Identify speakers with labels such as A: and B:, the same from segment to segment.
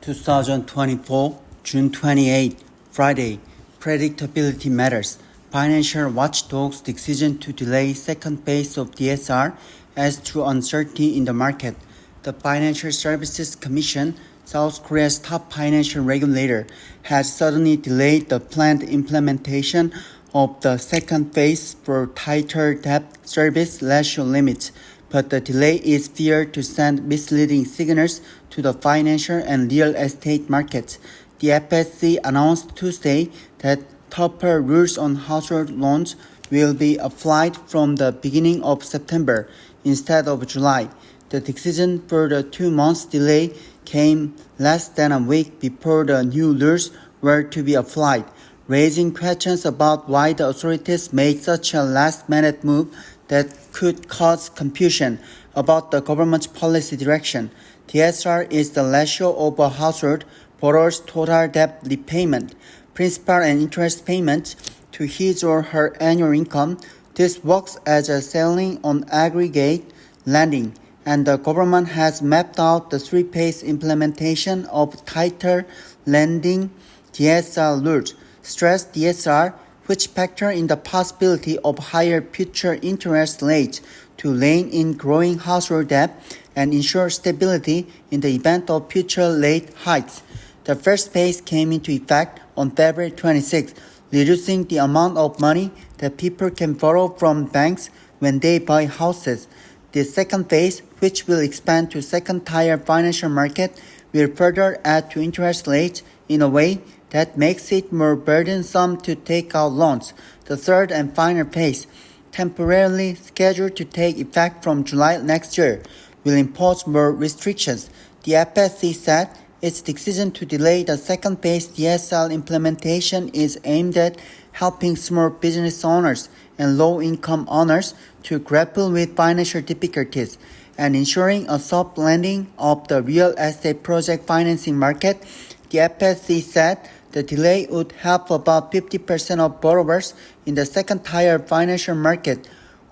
A: 2024, June 28, Friday. Predictability matters. Financial watchdog's decision to delay second phase of DSR adds to uncertainty in the market. The Financial Services Commission, South Korea's top financial regulator, has suddenly delayed the planned implementation of the second phase for tighter debt service ratio limits. But the delay is feared to send misleading signals to the financial and real estate markets. The FSC announced Tuesday that tougher rules on household loans will be applied from the beginning of September instead of July. The decision for the 2-month delay came less than a week before the new rules were to be applied, raising questions about why the authorities made such a last-minute move that could cause confusion about the government's policy direction. DSR is the ratio of a household borrower's total debt repayment, principal and interest payments to his or her annual income. This works as a ceiling on aggregate lending, and the government has mapped out the three-phase implementation of tighter lending DSR rules. Stress DSR, which factor in the possibility of higher future interest rates to rein in growing household debt and ensure stability in the event of future rate hikes. The first phase came into effect on February 26, reducing the amount of money that people can borrow from banks when they buy houses. The second phase, which will expand to second-tier financial market, will further add to interest rates in a way that makes it more burdensome to take out loans. The third and final phase, temporarily scheduled to take effect from July next year, will impose more restrictions. The FSC said its decision to delay the second phase DSR implementation is aimed at helping small business owners and low-income owners to grapple with financial difficulties and ensuring a soft landing of the real estate project financing market. The FSC said the delay would help about 50% of borrowers in the second-tier financial market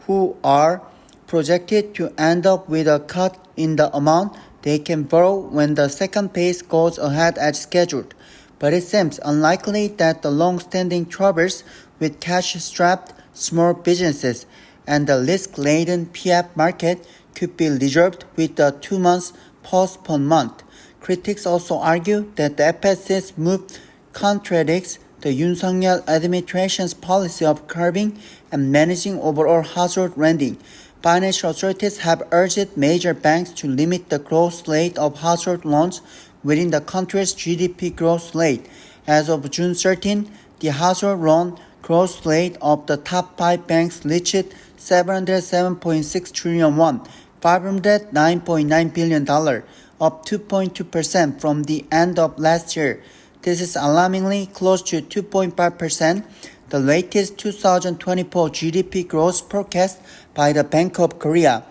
A: who are projected to end up with a cut in the amount they can borrow when the second phase goes ahead as scheduled. But it seems unlikely that the long-standing troubles with cash-strapped small businesses and the risk-laden PF market could be resolved with the 2-month postponement. Critics also argue that the FSC's move contradicts the Yoon Suk-yeol administration's policy of curbing and managing overall household lending. Financial authorities have urged major banks to limit the growth rate of household loans within the country's GDP growth rate. As of June 13, the household loan growth rate of the top 5 banks reached 707.6 trillion won, $509.9 billion, up 2.2% from the end of last year. This is alarmingly close to 2.5%, the latest 2024 GDP growth forecast by the Bank of Korea.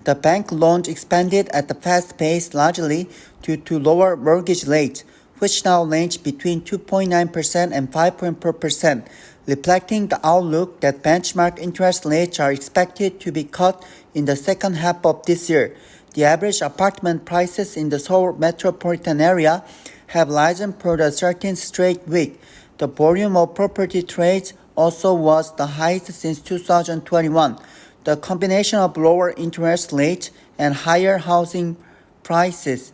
A: The bank loans expanded at a fast pace largely due to lower mortgage rates, which now range between 2.9% and 5.4%, reflecting the outlook that benchmark interest rates are expected to be cut in the second half of this year. The average apartment prices in the Seoul metropolitan area have risen for the 13th straight week. The volume of property trades also was the highest since 2021. The combination of lower interest rates and higher housing prices,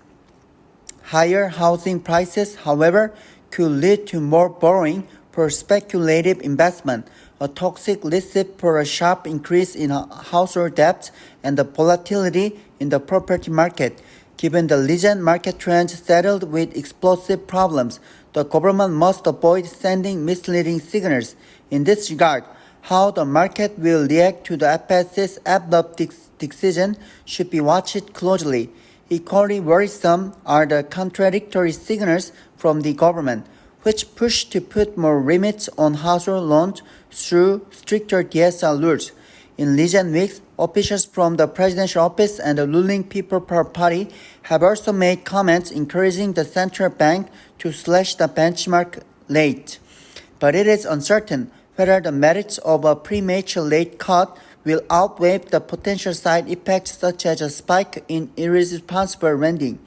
A: however, could lead to more borrowing for speculative investment, a toxic recipe for a sharp increase in household debt and the volatility in the property market. Given the recent market trends saddled with explosive problems, the government must avoid sending misleading signals. In this regard, how the market will react to the FSC's abrupt decision should be watched closely. Equally worrisome are the contradictory signals from the government, which push to put more limits on household loans through stricter DSR rules. In recent weeks, officials from the presidential office and the ruling People Power Party have also made comments encouraging the central bank to slash the benchmark rate. But it is uncertain whether the merits of a premature rate cut will outweigh the potential side effects such as a spike in irresponsible lending.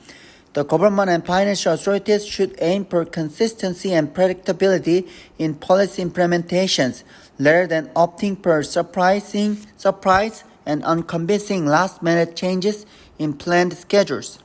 A: The government and financial authorities should aim for consistency and predictability in policy implementations, rather than opting for surprise and unconvincing last-minute changes in planned schedules.